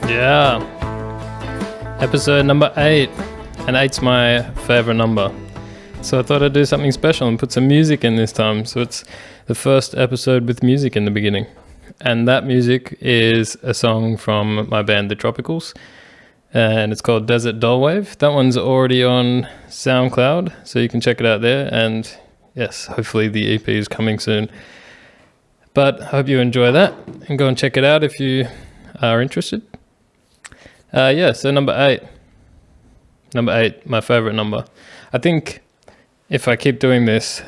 Yeah. Episode number 8. And 8's my favorite number. So I thought I'd do something special and put some music in this time. So it's the first episode with music in the beginning. And that music is a song from my band, The Tropicals. And it's called Desert Doll Wave. That one's already on SoundCloud, so you can check it out there. And yes, hopefully the EP is coming soon. But I hope you enjoy that and go and check it out if you are interested. So number 8. Number 8, my favorite number. I think if I keep doing this,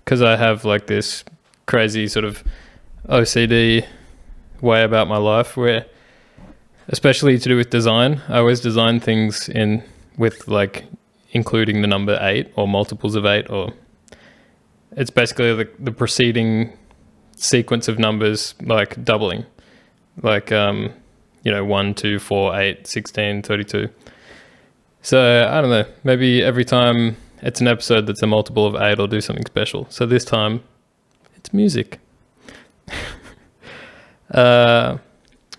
because I have like this crazy sort of OCD way about my life where, especially to do with design, I always design things with like including the number 8 or multiples of 8, or it's basically the preceding sequence of numbers like doubling, like 1, 2, 4, 8, 16, 32. So I don't know, maybe every time it's an episode that's a multiple of 8, I'll do something special. So this time it's music. But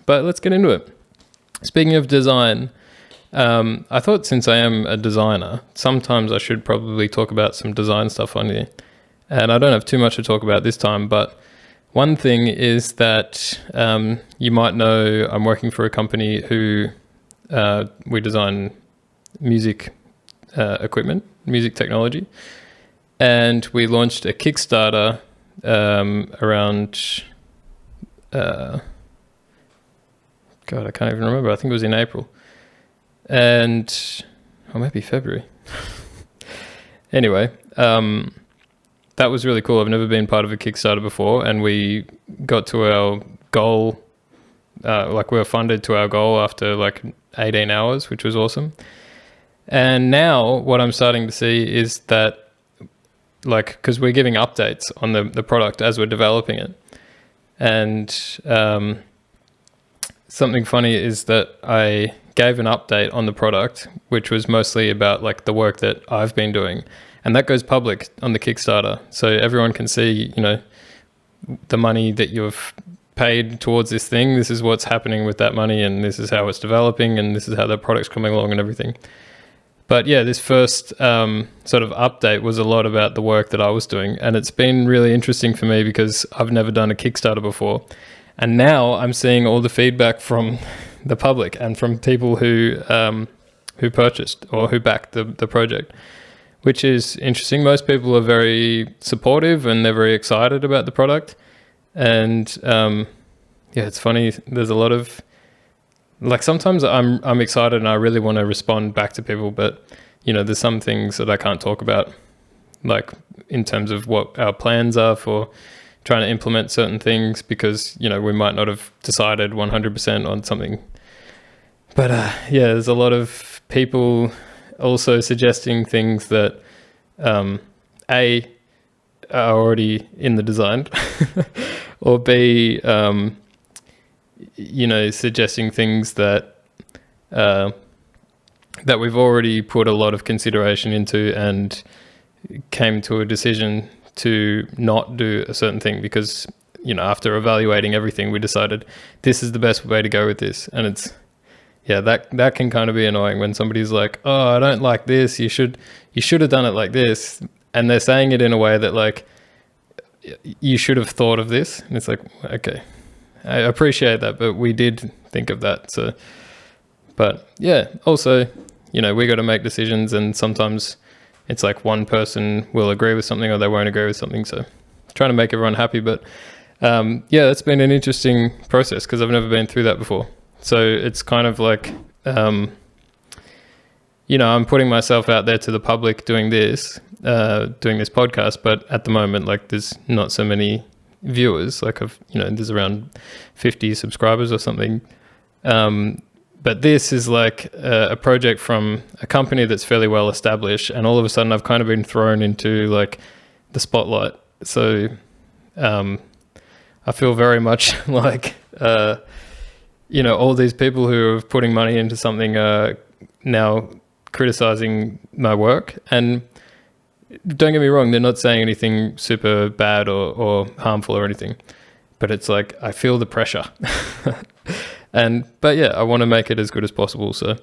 let's get into it. Speaking of design, I thought since I am a designer, sometimes I should probably talk about some design stuff on here. And I don't have too much to talk about this time, but one thing is that you might know I'm working for a company who we design music equipment, music technology. And we launched a Kickstarter around... God, I can't even remember. I think it was in April. Or maybe February. Anyway, that was really cool. I've never been part of a Kickstarter before, and we got to our goal. We were funded to our goal after 18 hours, which was awesome. And now what I'm starting to see is that, because we're giving updates on the product as we're developing it. And something funny is that I gave an update on the product, which was mostly about the work that I've been doing. And that goes public on the Kickstarter. So everyone can see, the money that you've paid towards this thing. This is what's happening with that money, and this is how it's developing, and this is how the product's coming along and everything. But yeah, this first sort of update was a lot about the work that I was doing. And it's been really interesting for me because I've never done a Kickstarter before. And now I'm seeing all the feedback from the public and from people who purchased or who backed the project, which is interesting. Most people are very supportive and they're very excited about the product. And it's funny. There's a lot of sometimes I'm excited and I really want to respond back to people, but there's some things that I can't talk about, in terms of what our plans are for trying to implement certain things, because we might not have decided 100% on something. But there's a lot of people also suggesting things that A, are already in the design, or B, suggesting things that that we've already put a lot of consideration into and came to a decision to not do a certain thing because, after evaluating everything, we decided this is the best way to go with this. And it's, that can kind of be annoying when somebody's like, oh, I don't like this. You should have done it like this. And they're saying it in a way that you should have thought of this. And it's like, okay, I appreciate that, but we did think of that. So, but yeah, also, we got to make decisions, and sometimes it's one person will agree with something or they won't agree with something. So trying to make everyone happy. But it's been an interesting process because I've never been through that before. So it's kind of I'm putting myself out there to the public doing this podcast, but at the moment, there's not so many viewers. There's around 50 subscribers or something. But this is a project from a company that's fairly well established, and all of a sudden I've kind of been thrown into the spotlight. So I feel very much all these people who are putting money into something are now criticizing my work. And don't get me wrong, they're not saying anything super bad or harmful or anything, but it's I feel the pressure. But yeah, I want to make it as good as possible. So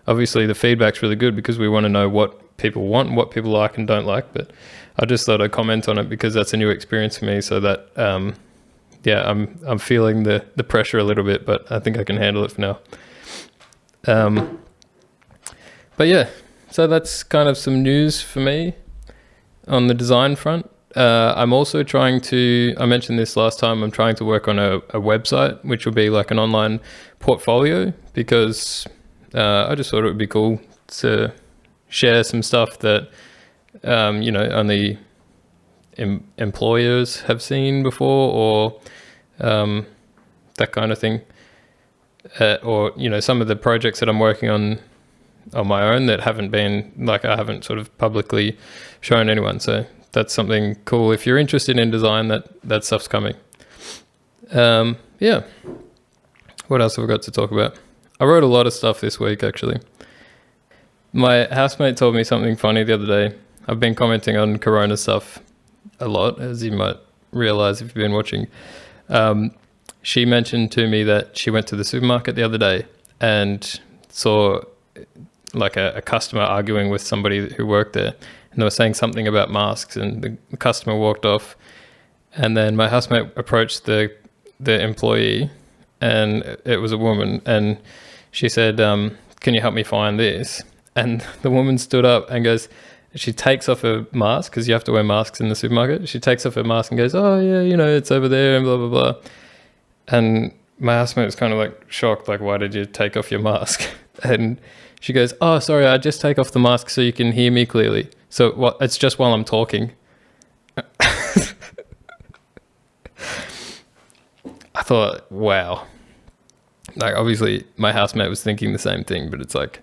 obviously the feedback's really good because we want to know what people want, what people like and don't like. But I just thought I'd comment on it because that's a new experience for me. So that, I'm feeling the pressure a little bit, but I think I can handle it for now. But yeah, so that's kind of some news for me on the design front. I'm also trying to, I mentioned this last time, I'm trying to work on a website, which will be like an online portfolio, because I just thought it would be cool to share some stuff that, only employers have seen before, or that kind of thing. Or, some of the projects that I'm working on my own that haven't been, like, I haven't sort of publicly shown anyone. So that's something cool. If you're interested in design, that stuff's coming. Yeah. What else have I got to talk about? I wrote a lot of stuff this week, actually. My housemate told me something funny the other day. I've been commenting on Corona stuff a lot, as you might realize if you've been watching. She mentioned to me that she went to the supermarket the other day and saw like a customer arguing with somebody who worked there, and they were saying something about masks, and the customer walked off, and then my housemate approached the employee, and it was a woman, and she said, can you help me find this? And the woman stood up and goes, she takes off her mask, because you have to wear masks in the supermarket. She takes off her mask and goes, oh yeah, it's over there and blah, blah, blah. And my housemate was kind of like shocked, like, why did you take off your mask? And she goes, oh, sorry, I just take off the mask so you can hear me clearly. So it's just while I'm talking. I thought, wow. Like, obviously my housemate was thinking the same thing, but it's like,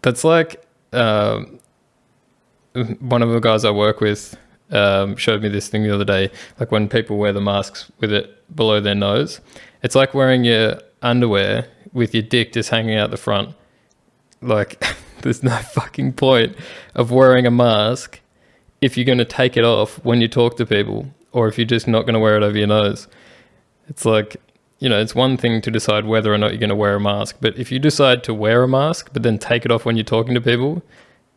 that's like, one of the guys I work with showed me this thing the other day, like when people wear the masks with it below their nose. It's like wearing your underwear with your dick just hanging out the front. Like, there's no fucking point of wearing a mask if you're going to take it off when you talk to people, or if you're just not going to wear it over your nose. It's like, it's one thing to decide whether or not you're going to wear a mask, but if you decide to wear a mask but then take it off when you're talking to people,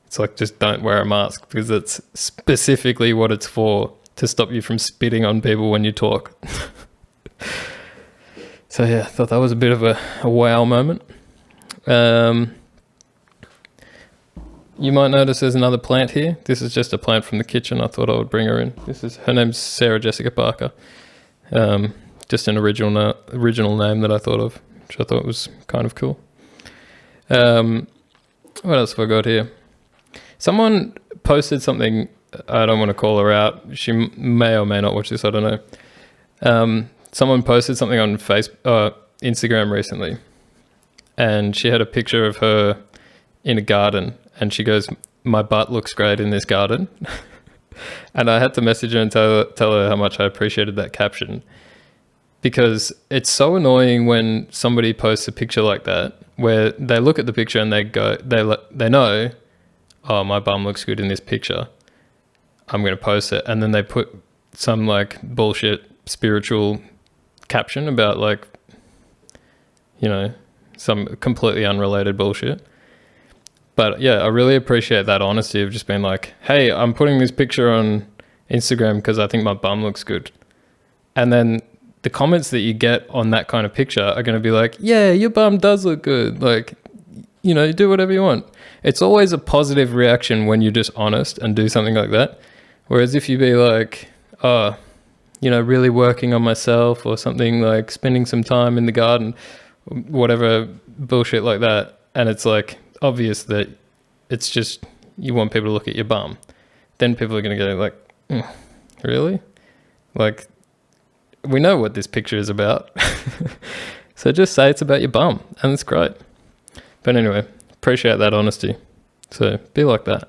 it's like, just don't wear a mask, because that's specifically what it's for, to stop you from spitting on people when you talk. So yeah, I thought that was a bit of a wow moment. You might notice there's another plant here. This is just a plant from the kitchen. I thought I would bring her in. Her name's Sarah Jessica Parker. Just an original name that I thought of, which I thought was kind of cool. What else have I got here? Someone posted something. I don't want to call her out. She may or may not watch this. I don't know. Someone posted something on Instagram recently, and she had a picture of her in a garden, and she goes, my butt looks great in this garden. And I had to message her and tell her how much I appreciated that caption, because it's so annoying when somebody posts a picture like that, where they look at the picture and they know, oh, my bum looks good in this picture, I'm going to post it. And then they put some like bullshit spiritual caption about, like, some completely unrelated bullshit. But yeah, I really appreciate that honesty of just being like, hey, I'm putting this picture on Instagram because I think my bum looks good. And then the comments that you get on that kind of picture are going to be like, yeah, your bum does look good. Like, do whatever you want. It's always a positive reaction when you're just honest and do something like that. Whereas if you be like, oh, really working on myself, or something, like spending some time in the garden, whatever bullshit like that, and it's like obvious that it's just you want people to look at your bum, then people are going to go like, really? Like, we know what this picture is about. So just say it's about your bum, and it's great. But anyway, appreciate that honesty. So be like that.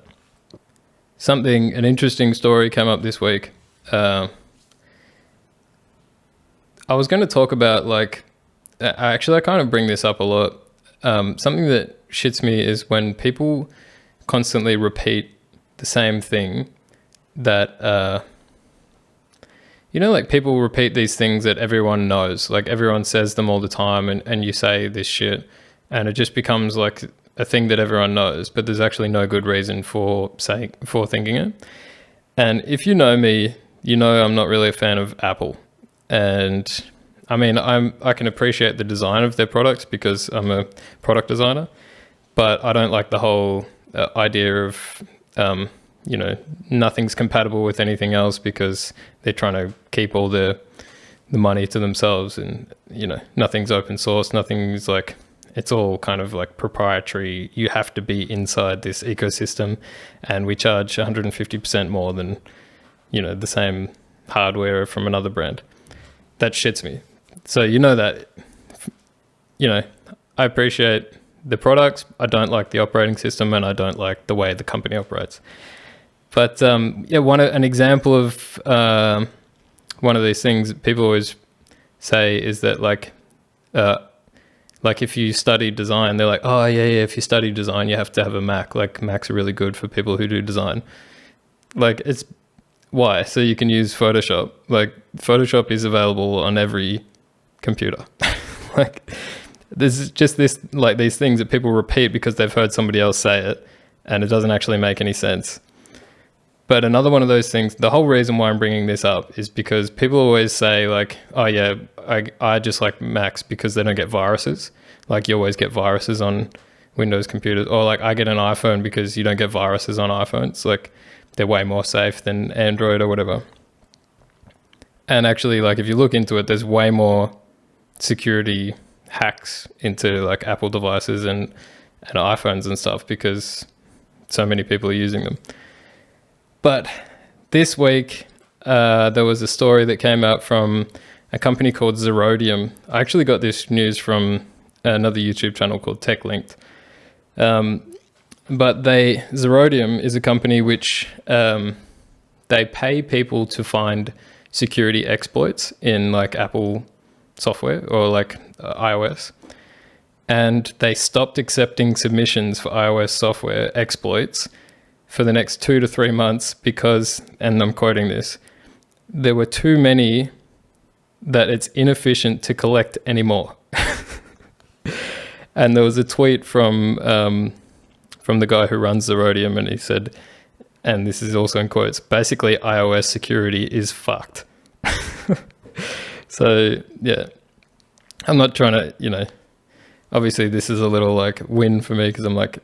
An interesting story came up this week. I was going to talk about, like, I kind of bring this up a lot. Something that shits me is when people constantly repeat the same thing that, like people repeat these things that everyone knows, like everyone says them all the time, and you say this shit and it just becomes like a thing that everyone knows, but there's actually no good reason for thinking it. And if you know me, you know I'm not really a fan of Apple. And I mean, I can appreciate the design of their products because I'm a product designer, but I don't like the whole idea of, nothing's compatible with anything else because they're trying to keep all the money to themselves, and, nothing's open source, nothing's like, it's all kind of like proprietary. You have to be inside this ecosystem, and we charge 150% more than, the same hardware from another brand. That shits me. So that, I appreciate the products. I don't like the operating system, and I don't like the way the company operates. But an example of one of these things that people always say is that like if you study design, they're like, oh yeah, if you study design, you have to have a Mac. Like Macs are really good for people who do design. Like it's why? So you can use Photoshop. Like Photoshop is available on every computer. Like there's just these things that people repeat because they've heard somebody else say it, and it doesn't actually make any sense. But another one of those things, the whole reason why I'm bringing this up is because people always say like, oh yeah, I just like Macs because they don't get viruses. Like you always get viruses on Windows computers, or like I get an iPhone because you don't get viruses on iPhones. Like they're way more safe than Android or whatever. And actually, like if you look into it, there's way more security hacks into like Apple devices and iPhones and stuff because so many people are using them. But this week, there was a story that came out from a company called Zerodium. I actually got this news from another YouTube channel called Tech Linked. But Zerodium is a company which they pay people to find security exploits in like Apple software or like iOS. And they stopped accepting submissions for iOS software exploits for the next 2 to 3 months because, and I'm quoting this, there were too many that it's inefficient to collect anymore. And there was a tweet from the guy who runs Zerodium, and he said, and this is also in quotes, basically iOS security is fucked. So yeah, I'm not trying to, obviously this is a little like win for me because I'm like,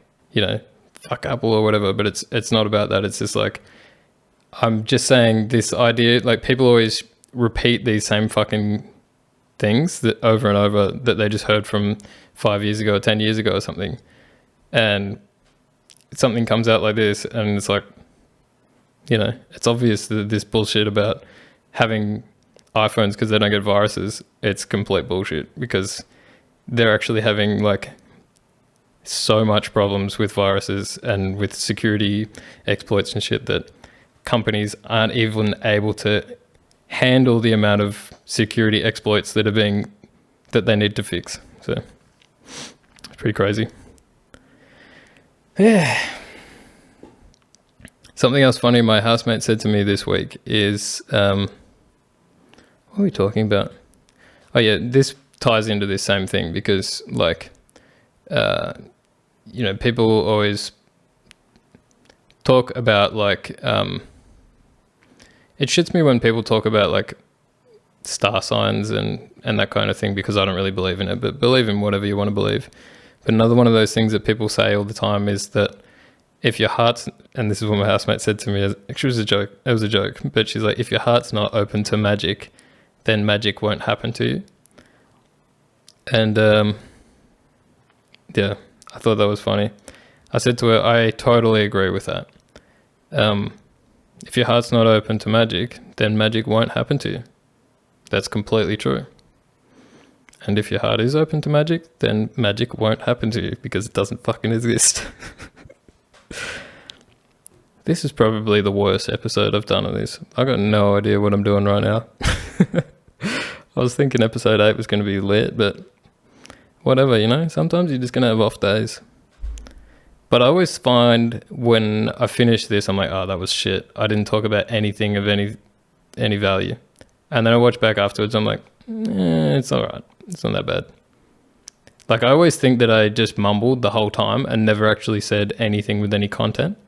fuck Apple or whatever, but it's not about that. It's just like, I'm just saying this idea, like people always repeat these same fucking things that over and over that they just heard from 5 years ago or 10 years ago or something. And something comes out like this and it's like, it's obvious that this bullshit about having iPhones because they don't get viruses, it's complete bullshit because they're actually having like so much problems with viruses and with security exploits and shit that companies aren't even able to handle the amount of security exploits that they need to fix. So it's pretty crazy. Yeah. Something else funny my housemate said to me this week is, what are we talking about? Oh yeah, this ties into this same thing because like, people always talk about like, it shits me when people talk about like star signs and that kind of thing because I don't really believe in it, but believe in whatever you want to believe. But another one of those things that people say all the time is that if your heart's, and this is what my housemate said to me, actually it was a joke, but she's like, if your heart's not open to magic, then magic won't happen to you. And yeah, I thought that was funny. I said to her, I totally agree with that. If your heart's not open to magic, then magic won't happen to you. That's completely true. And if your heart is open to magic, then magic won't happen to you because it doesn't fucking exist. This is probably the worst episode I've done of this. I got no idea what I'm doing right now. I was thinking episode 8 was going to be lit, but whatever, sometimes you're just going to have off days. But I always find when I finish this, I'm like, oh, that was shit. I didn't talk about anything of any value. And then I watch back afterwards. I'm like, it's all right. It's not that bad. Like, I always think that I just mumbled the whole time and never actually said anything with any content.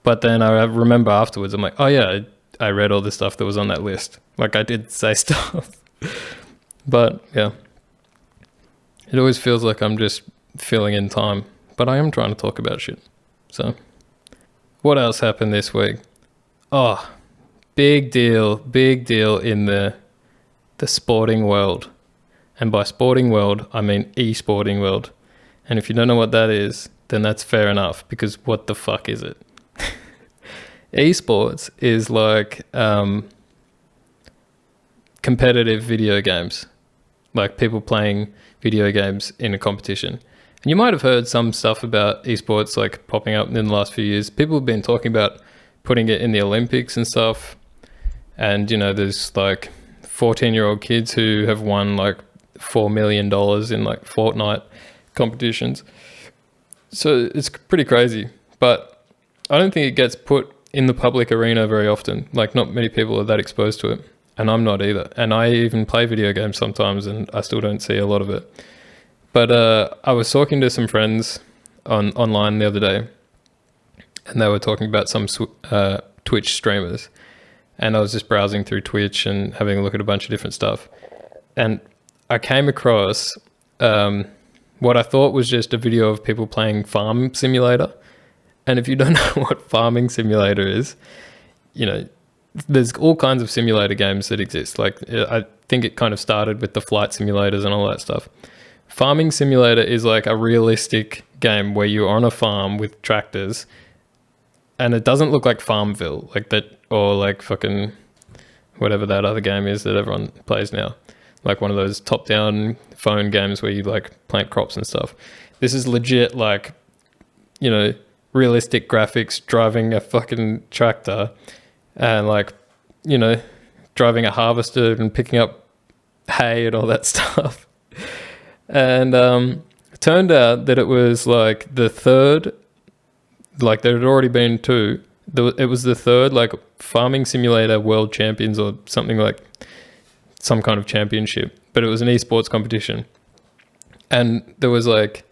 But then I remember afterwards, I'm like, oh yeah, I read all the stuff that was on that list. Like, I did say stuff. But yeah, it always feels like I'm just filling in time. But I am trying to talk about shit. So, what else happened this week? Oh, big deal in the sporting world. And by sporting world, I mean eSporting world. And if you don't know what that is, then that's fair enough, because what the fuck is it? eSports is like competitive video games, like people playing video games in a competition. And you might have heard some stuff about eSports like popping up in the last few years. People have been talking about putting it in the Olympics and stuff. And, you know, there's like 14-year-old kids who have won like $4 million in like Fortnite competitions. So it's pretty crazy. But I don't think it gets put in the public arena very often. Like, not many people are that exposed to it. And I'm not either. And I even play video games sometimes and I still don't see a lot of it. But I was talking to some friends online the other day, and they were talking about some Twitch streamers. And I was just browsing through Twitch and having a look at a bunch of different stuff. And I came across what I thought was just a video of people playing Farm Simulator. And if you don't know what Farming Simulator is, you know, there's all kinds of simulator games that exist. Like, I think it kind of started with the flight simulators and all that stuff. Farming Simulator is like a realistic game where you're on a farm with tractors, and it doesn't look like Farmville, like that, or like fucking whatever that other game is that everyone plays now. Like one of those top-down phone games where you like plant crops and stuff. This is legit, like, you know, realistic graphics, driving a fucking tractor and like, you know, driving a harvester and picking up hay and all that stuff. And it turned out that it was like the third, like there had already been two. It was the third like Farming Simulator World Champions or something, like some kind of championship, but it was an eSports competition. And there was like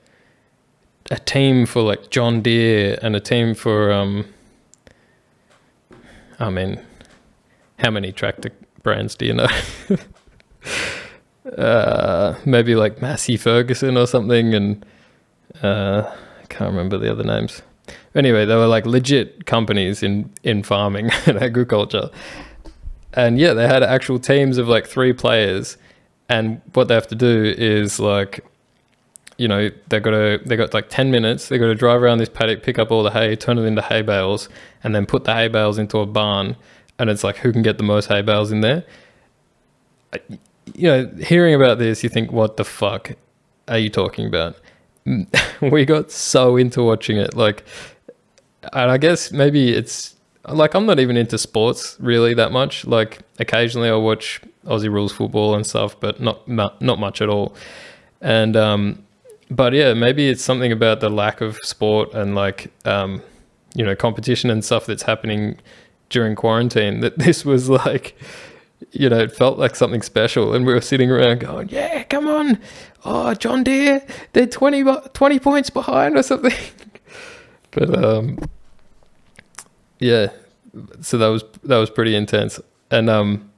a team for like John Deere and a team for, I mean, how many tractor brands do you know? Maybe like Massey Ferguson or something, and I can't remember the other names. Anyway, they were like legit companies in farming and agriculture. And yeah, they had actual teams of like 3 players, and what they have to do is like, you know, they got like 10 minutes. They got to drive around this paddock, pick up all the hay, turn it into hay bales, and then put the hay bales into a barn. And it's like, who can get the most hay bales in there? You know, hearing about this, you think, what the fuck are you talking about? We got so into watching it. Like, and I guess maybe it's like, I'm not even into sports really that much. Like, occasionally I'll watch Aussie rules football and stuff, but not much at all. And, but yeah, maybe it's something about the lack of sport and like, you know, competition and stuff that's happening during quarantine, that this was like, you know, it felt like something special. And we were sitting around going, yeah, come on. Oh, John Deere, they're 20 points behind or something. But yeah, so that was pretty intense. And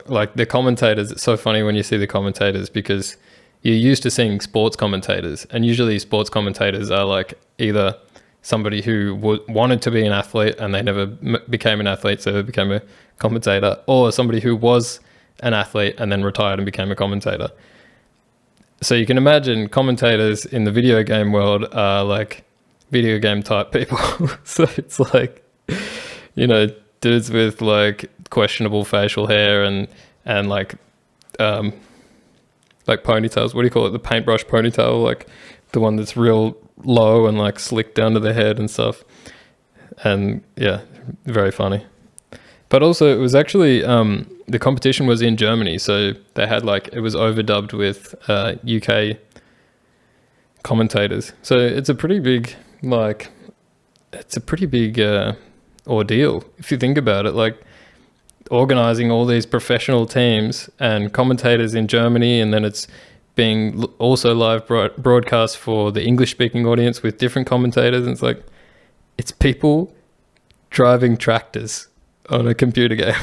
like the commentators, it's so funny when you see the commentators, because you're used to seeing sports commentators, and usually sports commentators are like either somebody who wanted to be an athlete and they never became an athlete, so they became a commentator, or somebody who was an athlete and then retired and became a commentator. So you can imagine commentators in the video game world are like video game type people. So it's like, you know, dudes with like questionable facial hair and like ponytails. What do you call it? The paintbrush ponytail, like the one that's real low and like slicked down to the head and stuff. And yeah, very funny. But also it was actually, the competition was in Germany. So they had like, it was overdubbed with UK commentators. So it's a pretty big, like, ordeal if you think about it. Like, organizing all these professional teams and commentators in Germany, and then it's being also live broadcast for the English speaking audience with different commentators. And it's like, it's people driving tractors on a computer game.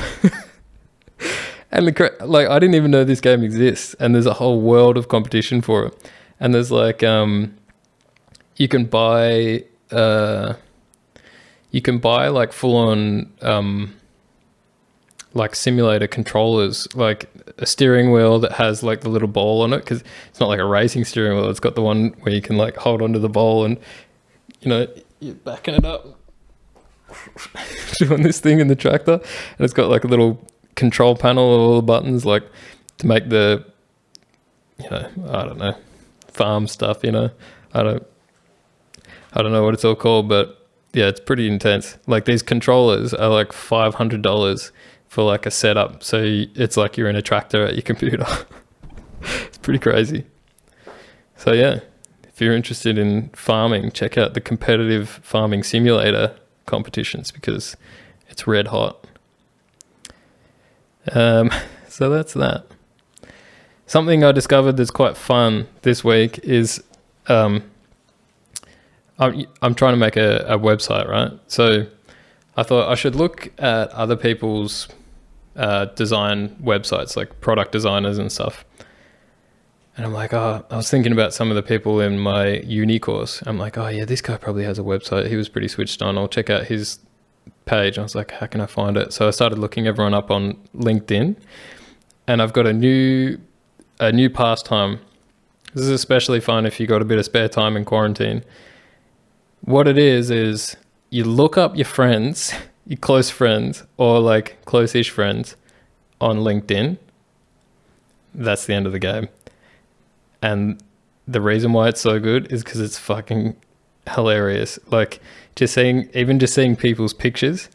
And like, I didn't even know this game exists, and there's a whole world of competition for it. And there's like, you can buy like full on like simulator controllers, like a steering wheel that has like the little ball on it, because it's not like a racing steering wheel. It's got the one where you can like hold onto the ball and, you know, you're backing it up, doing this thing in the tractor, and it's got like a little control panel of all the buttons, like to make the, you know, I don't know, farm stuff, you know, I don't know what it's all called, but yeah, it's pretty intense. Like these controllers are like $500 for like a setup, so it's like you're in a tractor at your computer. It's pretty crazy. So yeah, if you're interested in farming, check out the competitive farming simulator competitions, because it's red hot. So that's that. Something I discovered that's quite fun this week is I'm trying to make a website, right? So I thought I should look at other people's design websites, like product designers and stuff. And I'm like, I was thinking about some of the people in my uni course. I'm like, oh yeah, this guy probably has a website. He was pretty switched on. I'll check out his page. I was like, how can I find it? So I started looking everyone up on LinkedIn, and I've got a new pastime. This is especially fun if you got a bit of spare time in quarantine. What it is you look up your friends, your close friends, or like close-ish friends on LinkedIn. That's the end of the game. And the reason why it's so good is because it's fucking hilarious. Like just seeing people's pictures,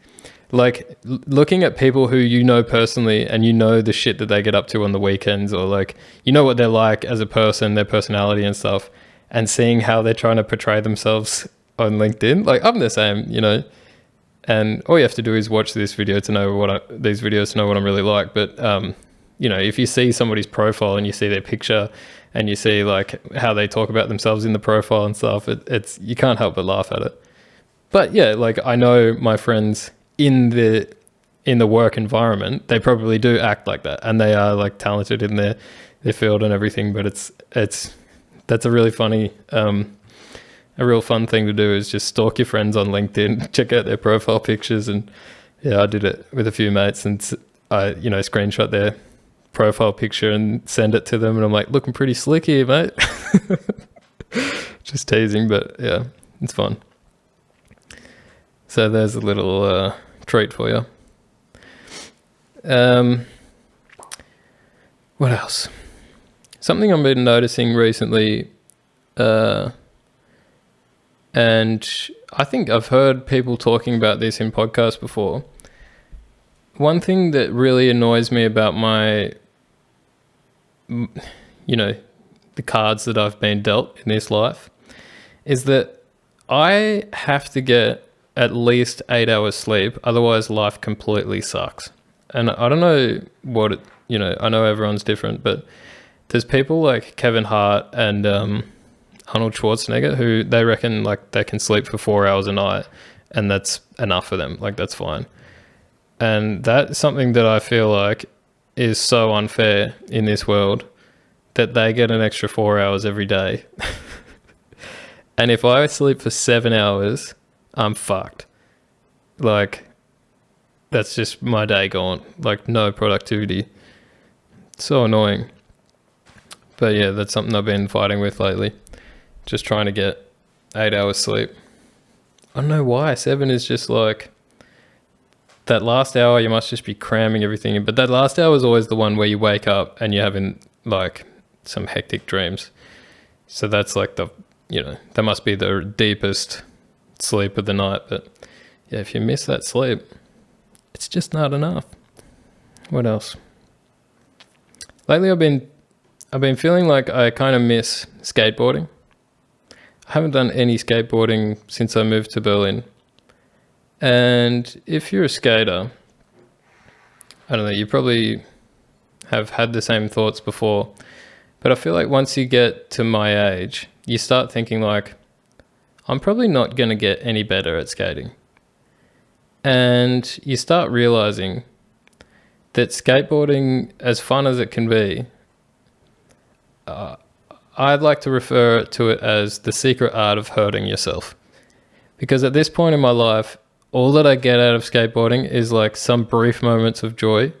like looking at people who you know personally, and you know the shit that they get up to on the weekends, or like, you know what they're like as a person, their personality and stuff, and seeing how they're trying to portray themselves on LinkedIn. Like I'm the same, you know, and all you have to do is watch this video to know these videos to know what I'm really like. But you know, if you see somebody's profile and you see their picture and you see like how they talk about themselves in the profile and stuff, it's you can't help but laugh at it. But yeah, like I know my friends in the work environment, they probably do act like that, and they are like talented in their field and everything. But that's a really funny, a real fun thing to do, is just stalk your friends on LinkedIn, check out their profile pictures. And yeah, I did it with a few mates, and I, you know, screenshot their profile picture and send it to them, and I'm like, looking pretty slick here, mate. Just teasing, but yeah, it's fun. So there's a little treat for you. What else? Something I've been noticing recently, and I think I've heard people talking about this in podcasts before. One thing that really annoys me about my, you know, the cards that I've been dealt in this life, is that I have to get at least 8 hours sleep, otherwise life completely sucks. And I don't know what it, you know, I know everyone's different, but there's people like Kevin Hart and Arnold Schwarzenegger who they reckon like they can sleep for 4 hours a night and that's enough for them, like that's fine. And that's something that I feel like is so unfair in this world, that they get an extra 4 hours every day. And if I sleep for 7 hours, I'm fucked. Like, that's just my day gone. Like, no productivity. So annoying. But yeah, that's something I've been fighting with lately. Just trying to get 8 hours sleep. I don't know why. 7 is just like, that last hour you must just be cramming everything in. But that last hour is always the one where you wake up and you're having like some hectic dreams. So that's like the, you know, that must be the deepest sleep of the night. But yeah, if you miss that sleep, it's just not enough. What else? Lately I've been feeling like I kind of miss skateboarding. I haven't done any skateboarding since I moved to Berlin. And if you're a skater, I don't know, you probably have had the same thoughts before, but I feel like once you get to my age, you start thinking like, I'm probably not going to get any better at skating. And you start realizing that skateboarding, as fun as it can be, I'd like to refer to it as the secret art of hurting yourself. Because at this point in my life, all that I get out of skateboarding is like some brief moments of joy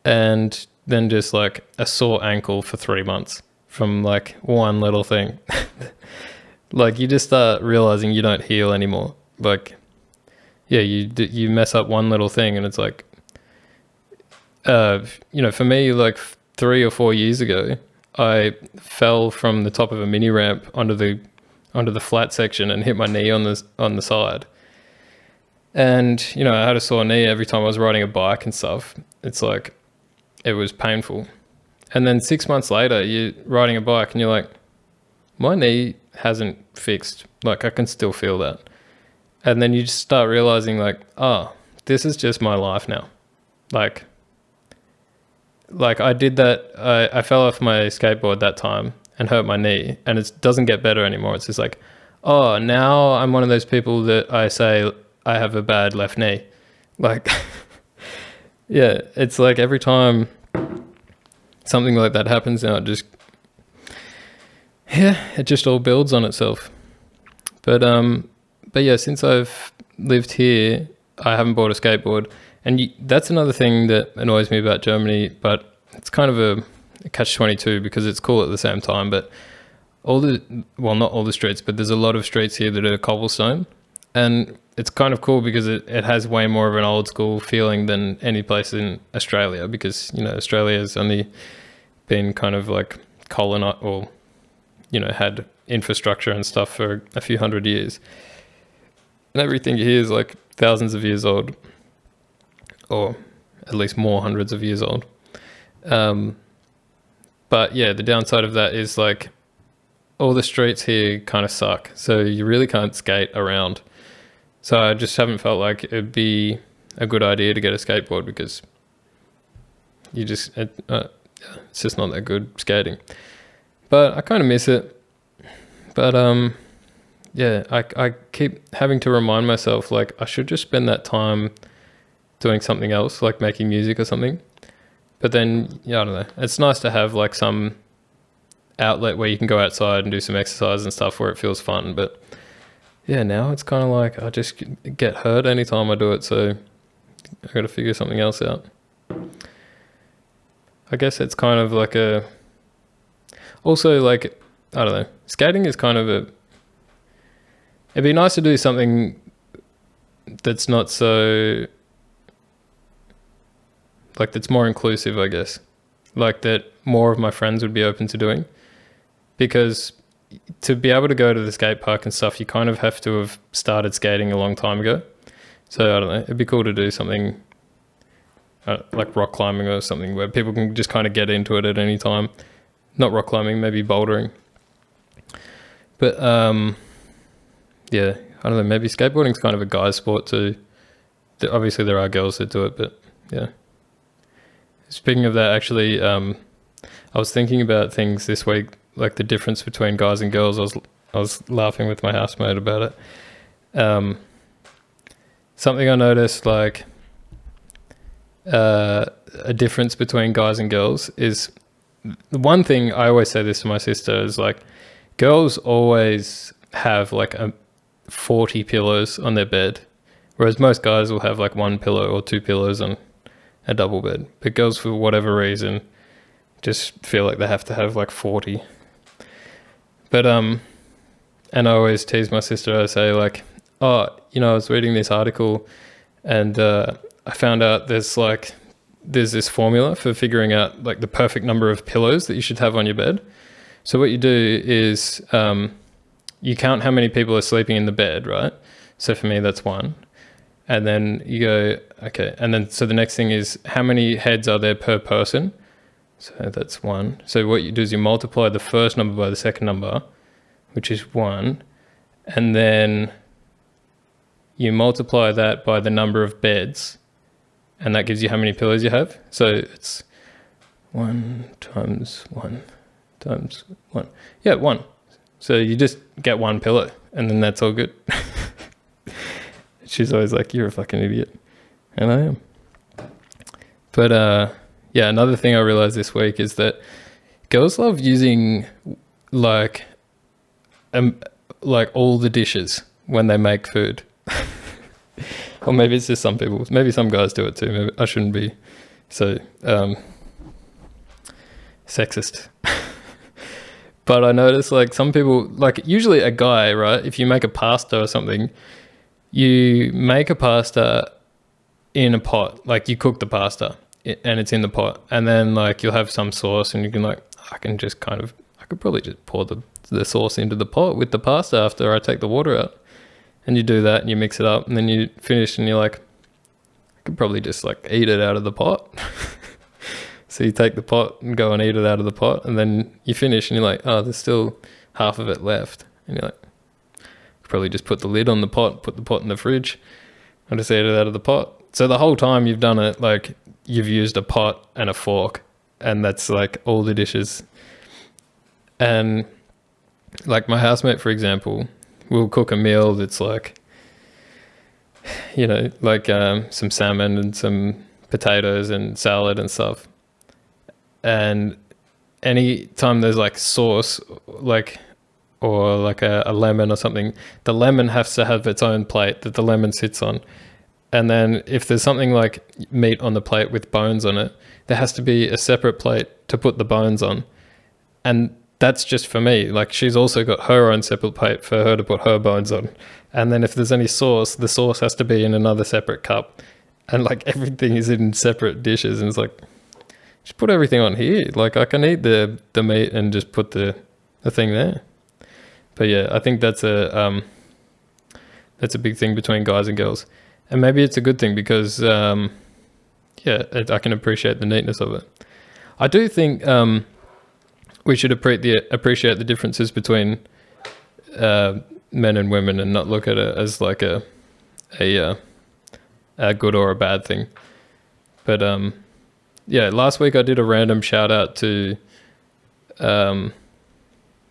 and then just like a sore ankle for 3 months from like one little thing. Like you just start realizing you don't heal anymore. Like, yeah, you mess up one little thing and it's like, you know, for me, like 3 or 4 years ago, I fell from the top of a mini ramp onto the flat section and hit my knee on the side. And, you know, I had a sore knee every time I was riding a bike and stuff. It's like, it was painful. And then 6 months later, you're riding a bike and you're like, my knee hasn't fixed. Like, I can still feel that. And then you just start realizing like, oh, this is just my life now. Like I did that. I fell off my skateboard that time and hurt my knee, and it doesn't get better anymore. It's just like, oh, now I'm one of those people that I say I have a bad left knee. Like, yeah, it's like every time something like that happens now, it just all builds on itself. But yeah, since I've lived here, I haven't bought a skateboard. And that's another thing that annoys me about Germany, but it's kind of a catch-22 because it's cool at the same time. But not all the streets, but there's a lot of streets here that are cobblestone. And it's kind of cool because it has way more of an old school feeling than any place in Australia, because, you know, Australia's only been kind of like colonized or, you know, had infrastructure and stuff for a few hundred years. And everything here is like thousands of years old, or at least more hundreds of years old. But yeah, the downside of that is like all the streets here kind of suck. So you really can't skate around. So I just haven't felt like it'd be a good idea to get a skateboard because it's just not that good skating. But I kind of miss it. But yeah, I keep having to remind myself like I should just spend that time doing something else, like making music or something. But then, yeah, I don't know. It's nice to have like some outlet where you can go outside and do some exercise and stuff where it feels fun. But yeah, now it's kind of like I just get hurt anytime I do it. So I got to figure something else out. I guess it's kind of like also like, I don't know, skating is kind of it'd be nice to do something that's not so, like that's more inclusive, I guess. Like that more of my friends would be open to doing. Because to be able to go to the skate park and stuff, you kind of have to have started skating a long time ago. So I don't know, it'd be cool to do something like rock climbing or something where people can just kind of get into it at any time. Not rock climbing, maybe bouldering. But yeah, I don't know, maybe skateboarding's kind of a guy's sport too. Obviously there are girls that do it, but yeah. Speaking of that, actually, I was thinking about things this week, like the difference between guys and girls. I was laughing with my housemate about it. Something I noticed, like a difference between guys and girls is, the one thing I always say this to my sister is like, girls always have like 40 pillows on their bed, whereas most guys will have like 1 pillow or 2 pillows on a double bed. But girls, for whatever reason, just feel like they have to have like 40. But and I always tease my sister. I say like, oh, you know, I was reading this article and I found out there's this formula for figuring out like the perfect number of pillows that you should have on your bed. So what you do is you count how many people are sleeping in the bed, right? So for me, that's 1. And then you go, okay. And then, so the next thing is how many heads are there per person? So that's 1. So what you do is you multiply the first number by the second number, which is 1. And then you multiply that by the number of beds. and that gives you how many pillows you have. So it's 1 times 1 times 1. Yeah, 1. So you just get 1 pillow, and then that's all good. She's always like, "You're a fucking idiot," and I am. But yeah, another thing I realized this week is that girls love using like all the dishes when they make food. Or maybe it's just some people. Maybe some guys do it too. Maybe I shouldn't be so sexist. But I noticed like some people, like usually a guy, right? If you make a pasta or something, you make a pasta in a pot. Like you cook the pasta and it's in the pot. And then like you'll have some sauce and you can like, I could probably just pour the sauce into the pot with the pasta after I take the water out. And you do that and you mix it up and then you finish and you're like, I could probably just like eat it out of the pot. So you take the pot and go and eat it out of the pot and then you finish and you're like, oh, there's still half of it left. And you're like, probably just put the lid on the pot, put the pot in the fridge and just eat it out of the pot. So the whole time you've done it, like you've used a pot and a fork and that's like all the dishes. And like my housemate, for example, will cook a meal that's like, you know, like some salmon and some potatoes and salad and stuff. And any time there's like sauce, like, or like a lemon or something, the lemon has to have its own plate that the lemon sits on. And then if there's something like meat on the plate with bones on it, there has to be a separate plate to put the bones on. And that's just for me. Like she's also got her own separate plate for her to put her bones on. And then if there's any sauce, the sauce has to be in another separate cup. And like everything is in separate dishes. And it's like, just put everything on here. Like I can eat the meat and just put the thing there. But yeah, I think that's a big thing between guys and girls. And maybe it's a good thing because, I can appreciate the neatness of it. I do think we should appreciate the differences between men and women and not look at it as like a good or a bad thing. But last week I did a random shout out to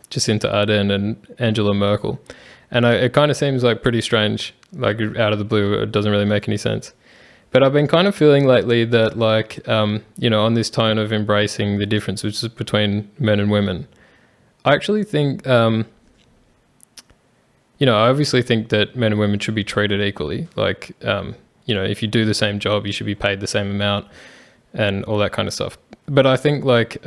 Jacinta Ardern and Angela Merkel. And it kind of seems like pretty strange, like out of the blue. It doesn't really make any sense. But I've been kind of feeling lately that like, on this tone of embracing the differences between men and women, I actually think, I obviously think that men and women should be treated equally. Like, if you do the same job, you should be paid the same amount and all that kind of stuff. But I think like,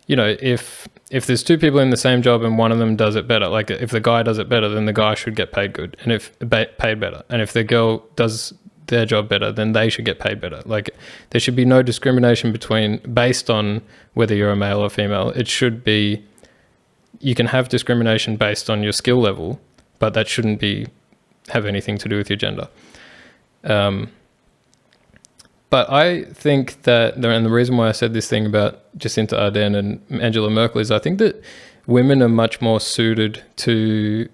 if there's two people in the same job and one of them does it better, like if the guy does it better, then the guy should get paid good, and paid better. And if the girl does their job better, then they should get paid better. Like there should be no discrimination based on whether you're a male or female. It should be, you can have discrimination based on your skill level, but that shouldn't have anything to do with your gender. But I think that, and the reason why I said this thing about Jacinta Ardern and Angela Merkel is I think that women are much more suited to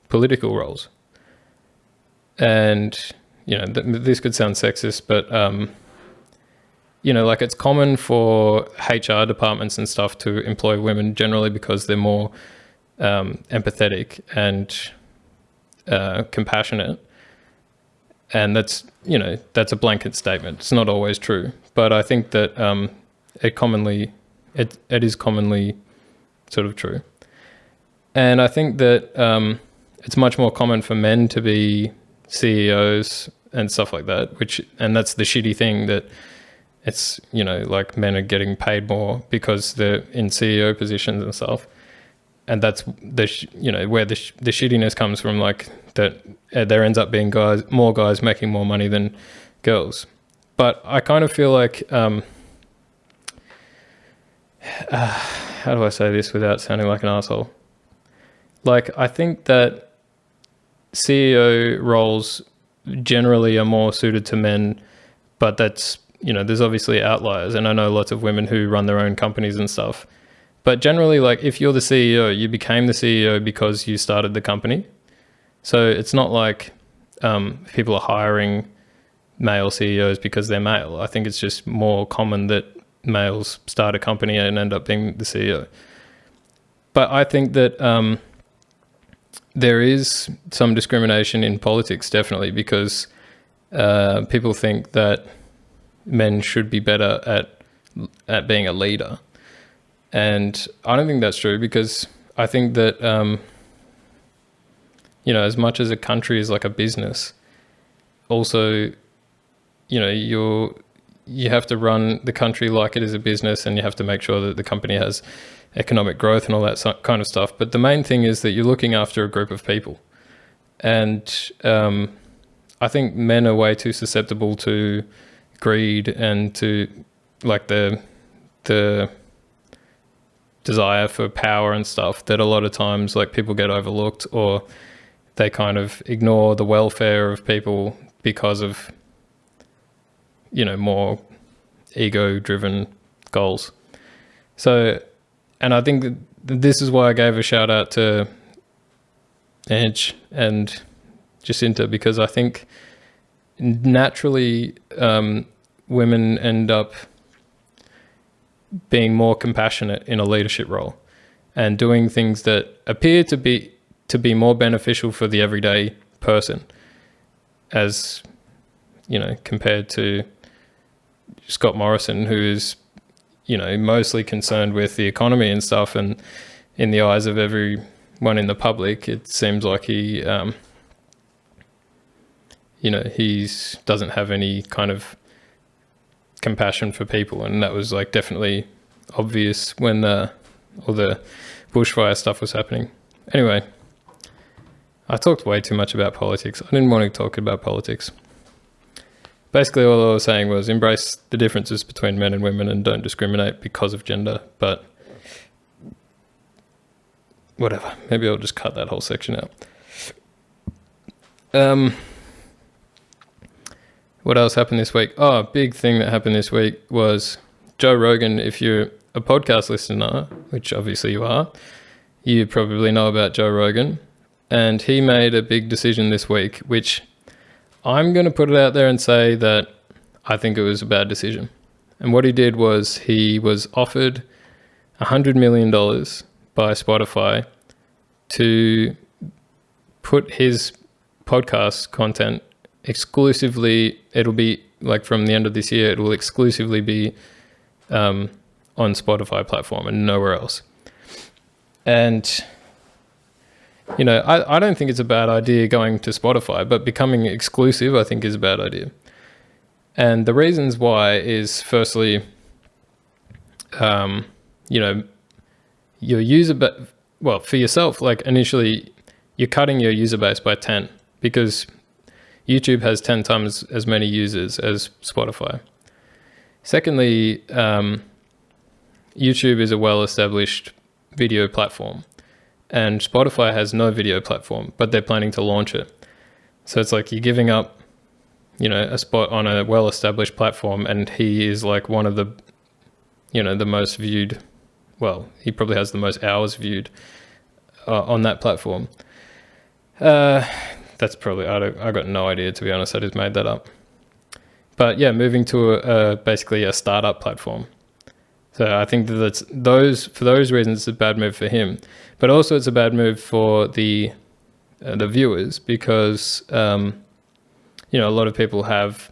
political roles. And, this could sound sexist, but, like it's common for HR departments and stuff to employ women generally because they're more empathetic and compassionate. And that's a blanket statement. It's not always true, but I think that it is commonly sort of true. And I think that it's much more common for men to be CEOs and stuff like that, and that's the shitty thing, that it's, like men are getting paid more because they're in CEO positions and stuff. And that's where the shittiness comes from, like that there ends up being more guys making more money than girls. But I kind of feel like, how do I say this without sounding like an asshole? Like I think that CEO roles generally are more suited to men, but that's, there's obviously outliers. And I know lots of women who run their own companies and stuff. But generally, like if you're the CEO, you became the CEO because you started the company. So it's not like, people are hiring male CEOs because they're male. I think it's just more common that males start a company and end up being the CEO. But I think that there is some discrimination in politics, definitely, because people think that men should be better at being a leader. And I don't think that's true, because I think that, as much as a country is like a business, also, you have to run the country like it is a business, and you have to make sure that the company has economic growth and all that kind of stuff. But the main thing is that you're looking after a group of people. And I think men are way too susceptible to greed and to like the desire for power and stuff, that a lot of times like people get overlooked, or they kind of ignore the welfare of people because of, more ego-driven goals. So, and I think that this is why I gave a shout out to Edge and Jacinta, because I think naturally women end up being more compassionate in a leadership role and doing things that appear to be more beneficial for the everyday person, as compared to Scott Morrison, who is mostly concerned with the economy and stuff, and in the eyes of everyone in the public, it seems like he doesn't have any kind of compassion for people. And that was like definitely obvious when all the bushfire stuff was happening. Anyway, I talked way too much about politics. I didn't want to talk about politics. Basically, all I was saying was embrace the differences between men and women and don't discriminate because of gender. But whatever, maybe I'll just cut that whole section out. What else happened this week? Oh, big thing that happened this week was Joe Rogan. If you're a podcast listener, which obviously you are, you probably know about Joe Rogan. And he made a big decision this week, which I'm going to put it out there and say that I think it was a bad decision. And what he did was he was offered $100 million by Spotify to put his podcast content exclusively, it'll be like from the end of this year, it will exclusively be on Spotify platform and nowhere else. And I don't think it's a bad idea going to Spotify, but becoming exclusive, I think, is a bad idea. And the reasons why is, firstly, your user for yourself, like initially, you're cutting your user base by 10 because YouTube has 10 times as many users as Spotify. Secondly, YouTube is a well-established video platform. And Spotify has no video platform, but they're planning to launch it. So it's like you're giving up, a spot on a well-established platform, and he is like one of the, the most viewed, well, he probably has the most hours viewed on that platform. That's probably, I got no idea, to be honest. I just made that up. But yeah, moving to basically a startup platform. So I think that for those reasons, it's a bad move for him. But also it's a bad move for the viewers, because a lot of people have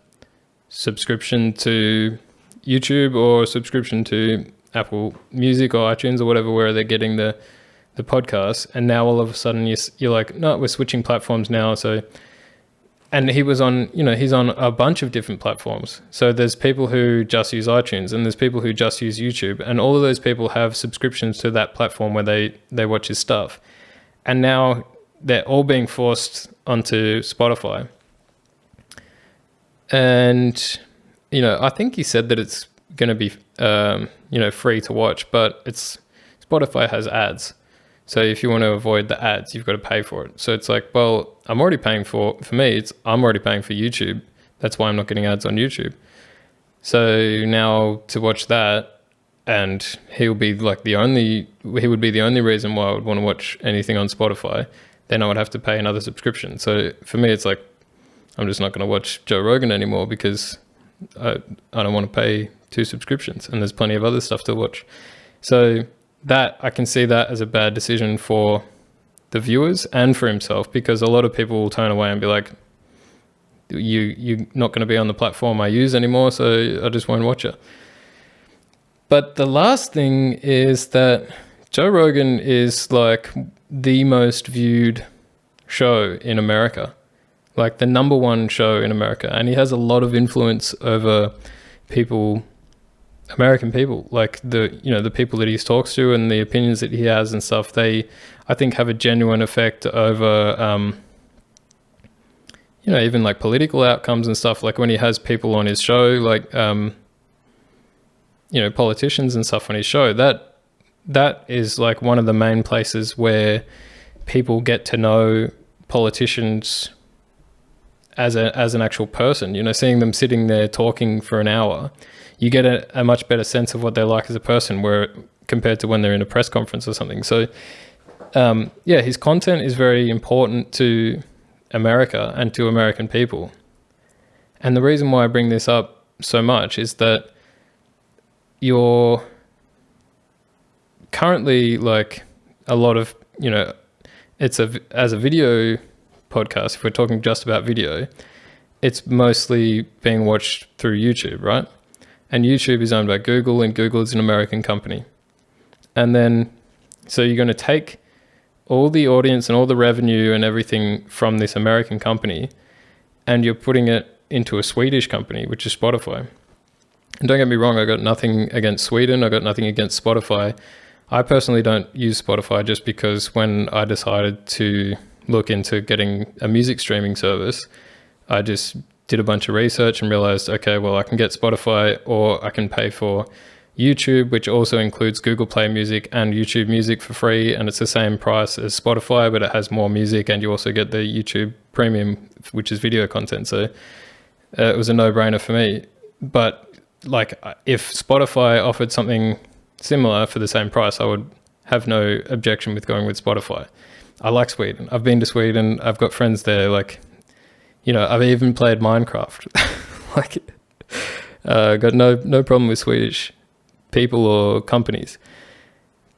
subscription to YouTube or subscription to Apple Music or iTunes or whatever, where they're getting the podcast, and now all of a sudden you're like, no, we're switching platforms now. So, and he was on, he's on a bunch of different platforms. So there's people who just use iTunes, and there's people who just use YouTube, and all of those people have subscriptions to that platform where they watch his stuff. And now they're all being forced onto Spotify. And, I think he said that it's going to be, free to watch, but Spotify has ads. So if you want to avoid the ads, you've got to pay for it. So it's like, well, I'm already paying I'm already paying for YouTube. That's why I'm not getting ads on YouTube. So now to watch that, and he would be the only reason why I would want to watch anything on Spotify, then I would have to pay another subscription. So for me, it's like, I'm just not going to watch Joe Rogan anymore because I don't want to pay 2 subscriptions, and there's plenty of other stuff to watch. So that I can see that as a bad decision for the viewers and for himself, because a lot of people will turn away and be like, you're not going to be on the platform I use anymore, so I just won't watch it. But the last thing is that Joe Rogan is like the most viewed show in America, like the number 1 show in America, and he has a lot of influence over people, American people, like the people that he talks to and the opinions that he has and stuff. They, I think, have a genuine effect over even like political outcomes and stuff. Like when he has people on his show, like politicians and stuff on his show, that is like one of the main places where people get to know politicians as an actual person. Seeing them sitting there talking for an hour, you get a much better sense of what they're like as a person, where compared to when they're in a press conference or something. So his content is very important to America and to American people. And the reason why I bring this up so much is that you're currently, like, a lot of, as a video podcast, if we're talking just about video, it's mostly being watched through YouTube, right? And YouTube is owned by Google, and Google is an American company. And then, so you're going to take all the audience and all the revenue and everything from this American company, and you're putting it into a Swedish company, which is Spotify. And don't get me wrong, I got nothing against Sweden. I got nothing against Spotify. I personally don't use Spotify, just because when I decided to look into getting a music streaming service, I just did a bunch of research and realized, okay, well, I can get Spotify, or I can pay for YouTube, which also includes Google Play Music and YouTube Music for free, and it's the same price as Spotify, but it has more music, and you also get the YouTube Premium, which is video content. So it was a no-brainer for me. But like, if Spotify offered something similar for the same price, I would have no objection with going with Spotify. I like Sweden. I've been to Sweden. I've got friends there. Like, I've even played Minecraft. Like, got no problem with Swedish people or companies.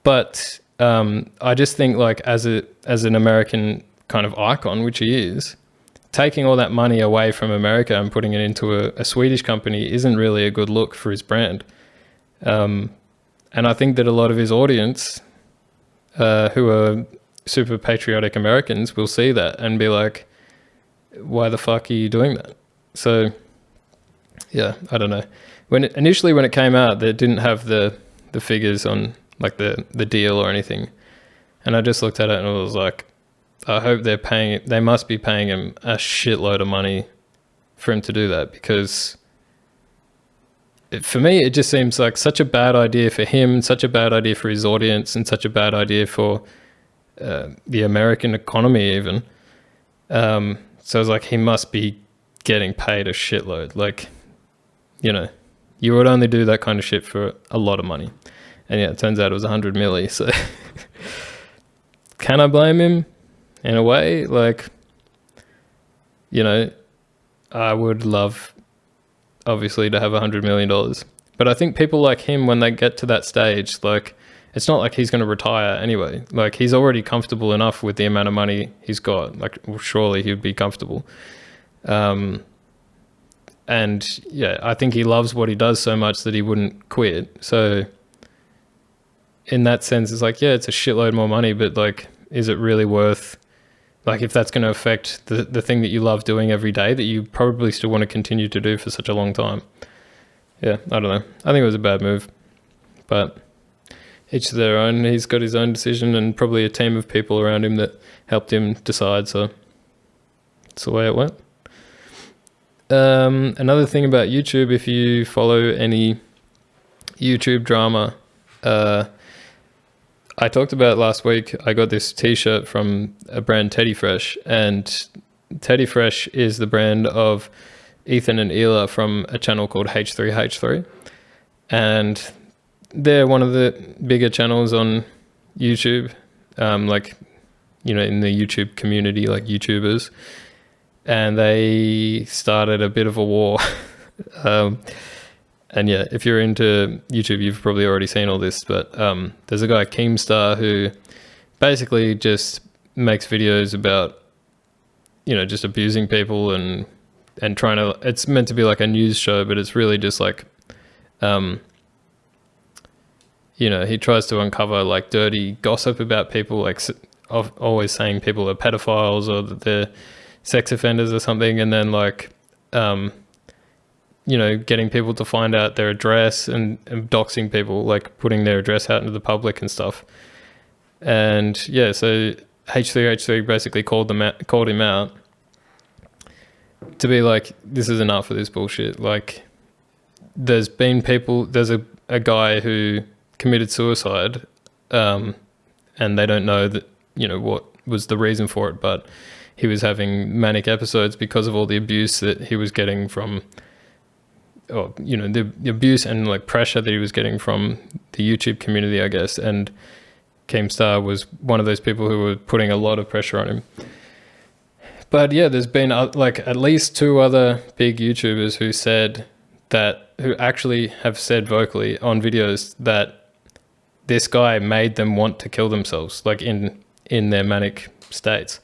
But I just think, like, as an American kind of icon, which he is, taking all that money away from America and putting it into a Swedish company isn't really a good look for his brand. And I think that a lot of his audience, who are super patriotic Americans, will see that and be like, why the fuck are you doing that? So yeah, I don't know. Initially when it came out, they didn't have the figures on, like, the deal or anything. And I just looked at it and I was like, I hope they must be paying him a shitload of money for him to do that, because for me, it just seems like such a bad idea for him, such a bad idea for his audience, and such a bad idea for the American economy even. So it's like, he must be getting paid a shitload. Like, you would only do that kind of shit for a lot of money. And yeah, it turns out it was 100 milli. So can I blame him? In a way, like, I would love, obviously, to have $100 million. But I think people like him, when they get to that stage, like, it's not like he's going to retire anyway. Like, he's already comfortable enough with the amount of money he's got. Like, well, surely he'd be comfortable. And yeah, I think he loves what he does so much that he wouldn't quit. So in that sense, it's like, yeah, it's a shitload more money, but, like, is it really worth, like, if that's going to affect the thing that you love doing every day, that you probably still want to continue to do for such a long time? Yeah, I don't know. I think it was a bad move, but each to their own. He's got his own decision, and probably a team of people around him that helped him decide. So it's the way it went. Another thing about YouTube, if you follow any YouTube drama, I talked about last week, I got this t-shirt from a brand, Teddy Fresh, and Teddy Fresh is the brand of Ethan and Ela from a channel called H3H3. And they're one of the bigger channels on YouTube, in the YouTube community, like YouTubers. and they started a bit of a war. And yeah, if you're into YouTube, you've probably already seen all this, but there's a guy, Keemstar, who basically just makes videos about, just abusing people and trying to, it's meant to be like a news show, but it's really just like, he tries to uncover like dirty gossip about people, like always saying people are pedophiles or that they're sex offenders or something, and then like, getting people to find out their address and doxing people, like putting their address out into the public and stuff. And yeah, so H3H3 basically called him out to be like, this is enough of this bullshit. Like, there's a guy who committed suicide, and they don't know that, what was the reason for it, but he was having manic episodes because of all the abuse that he was getting from, the abuse and like pressure that he was getting from the YouTube community, I guess. And Keemstar was one of those people who were putting a lot of pressure on him. But yeah, there's been like at least 2 other big YouTubers who actually have said vocally on videos that this guy made them want to kill themselves, like in their manic states.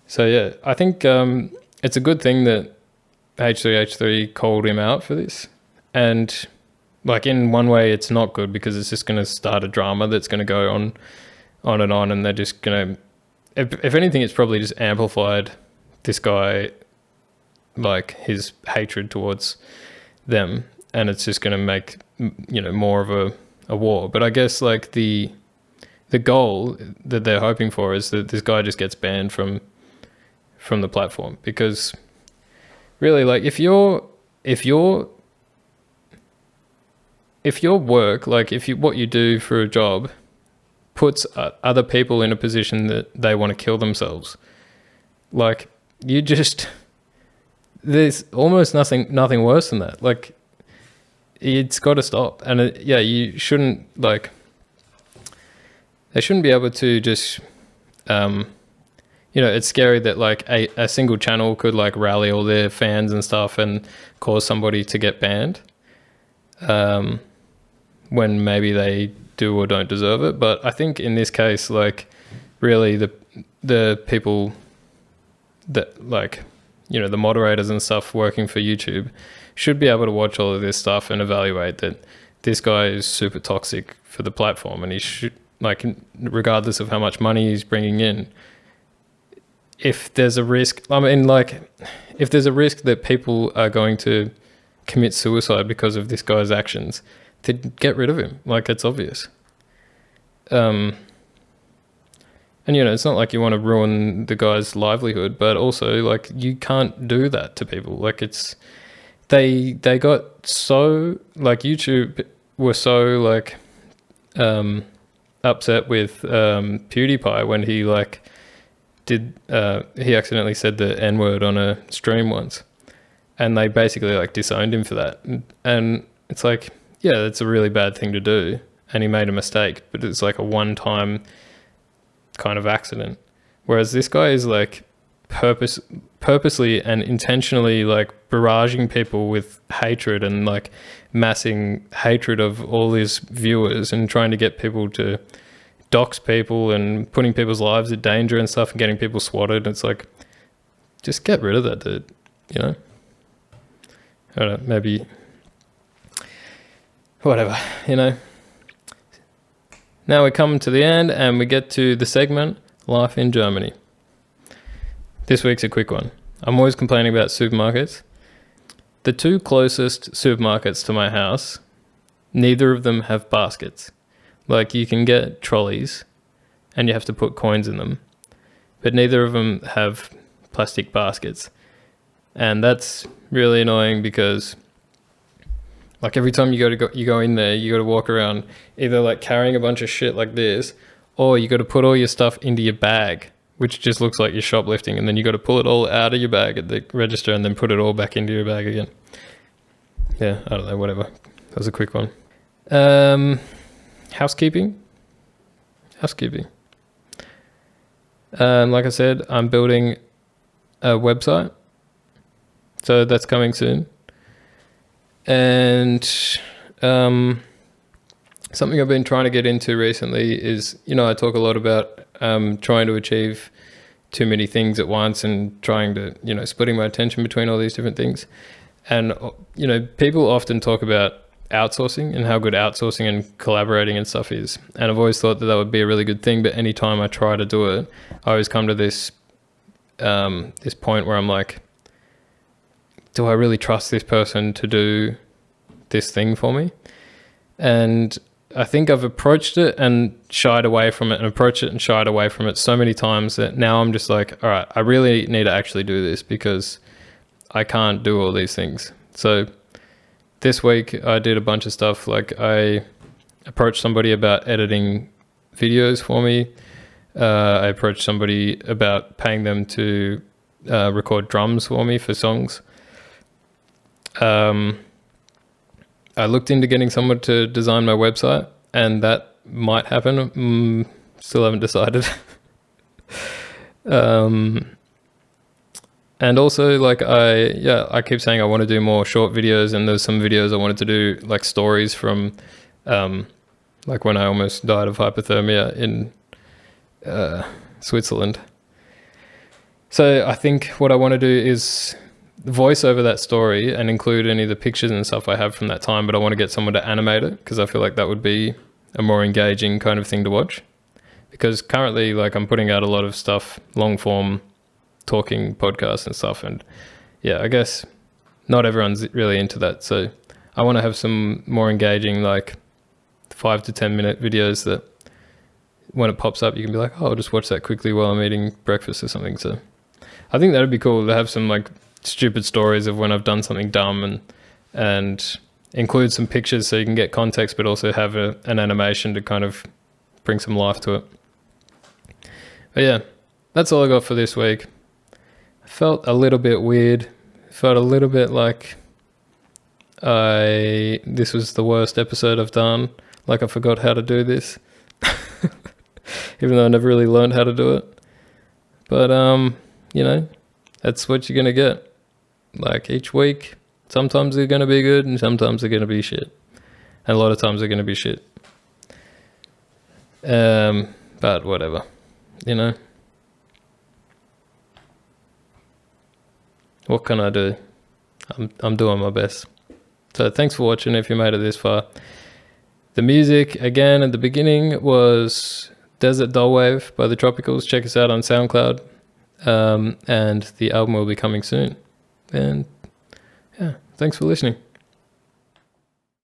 So yeah, I think it's a good thing that H3H3 called him out for this. And like in one way it's not good, because it's just going to start a drama that's going to go on and on, and they're just going to, if anything, it's probably just amplified this guy, like his hatred towards them, and it's just going to make, more of a war. But I guess like the goal that they're hoping for is that this guy just gets banned from the platform, because really, like if your work, like what you do for a job puts other people in a position that they want to kill themselves, like there's almost nothing worse than that. Like, it's got to stop. And you shouldn't, like, they shouldn't be able to just, it's scary that like a single channel could like rally all their fans and stuff and cause somebody to get banned, when maybe they do or don't deserve it. But I think in this case, like, really the people that, like, the moderators and stuff working for YouTube should be able to watch all of this stuff and evaluate that this guy is super toxic for the platform, and he should, like, regardless of how much money he's bringing in, if there's a risk, if there's a risk that people are going to commit suicide because of this guy's actions, to get rid of him. Like, it's obvious. And it's not like you want to ruin the guy's livelihood, but also, like, you can't do that to people. Like, it's, they got so, like, YouTube were so, like, upset with PewDiePie when he, like, he accidentally said the N-word on a stream once, and they basically, like, disowned him for that. And it's like, yeah, that's a really bad thing to do, and he made a mistake, but it's like a one-time kind of accident. Whereas this guy is like purposely and intentionally like barraging people with hatred and like massing hatred of all his viewers and trying to get people to dox people and putting people's lives in danger and stuff and getting people swatted. It's like, just get rid of that dude, I don't know, maybe whatever, Now we come to the end and we get to the segment, Life in Germany. This week's a quick one. I'm always complaining about supermarkets. The 2 closest supermarkets to my house, neither of them have baskets. Like, you can get trolleys and you have to put coins in them, but neither of them have plastic baskets. And that's really annoying because, like, every time you go in there, you got to walk around either like carrying a bunch of shit like this, or you got to put all your stuff into your bag, which just looks like you're shoplifting, and then you got to pull it all out of your bag at the register and then put it all back into your bag again. Yeah, I don't know, whatever. That was a quick one. Housekeeping. Like I said, I'm building a website So that's coming soon. And something I've been trying to get into recently is, I talk a lot about trying to achieve too many things at once and trying to, splitting my attention between all these different things. And, people often talk about outsourcing and how good outsourcing and collaborating and stuff is. And I've always thought that would be a really good thing. But anytime I try to do it, I always come to this point where I'm like, do I really trust this person to do this thing for me? And I think I've approached it and shied away from it, and approached it and shied away from it so many times that now I'm just like, all right, I really need to actually do this because I can't do all these things. So this week I did a bunch of stuff. Like I approached somebody about editing videos for me. I approached somebody about paying them to record drums for me for songs. I looked into getting someone to design my website, and that might happen. Still haven't decided. And also, like, I keep saying I want to do more short videos, and there's some videos I wanted to do, like stories from, like when I almost died of hypothermia in Switzerland. So I think what I want to do is voice over that story and include any of the pictures and stuff I have from that time, but I want to get someone to animate it because I feel like that would be a more engaging kind of thing to watch. Because currently, like, I'm putting out a lot of stuff, long form talking podcasts and stuff, and yeah, I guess not everyone's really into that. So I want to have some more engaging, like 5 to 10 minute videos that when it pops up, you can be like, oh, I'll just watch that quickly while I'm eating breakfast or something. So I think that'd be cool to have some like stupid stories of when I've done something dumb and include some pictures so you can get context, but also have an animation to kind of bring some life to it. But yeah, that's all I got for this week. I felt a little bit weird. Felt a little bit like this was the worst episode I've done. Like I forgot how to do this. Even though I never really learned how to do it. But, that's what you're going to get. Like each week, sometimes they're going to be good and sometimes they're going to be shit. And a lot of times they're going to be shit. But whatever, What can I do? I'm doing my best. So thanks for watching if you made it this far. The music, again, at the beginning was Desert Doll Wave by the Tropicals. Check us out on SoundCloud. And the album will be coming soon. And yeah, thanks for listening.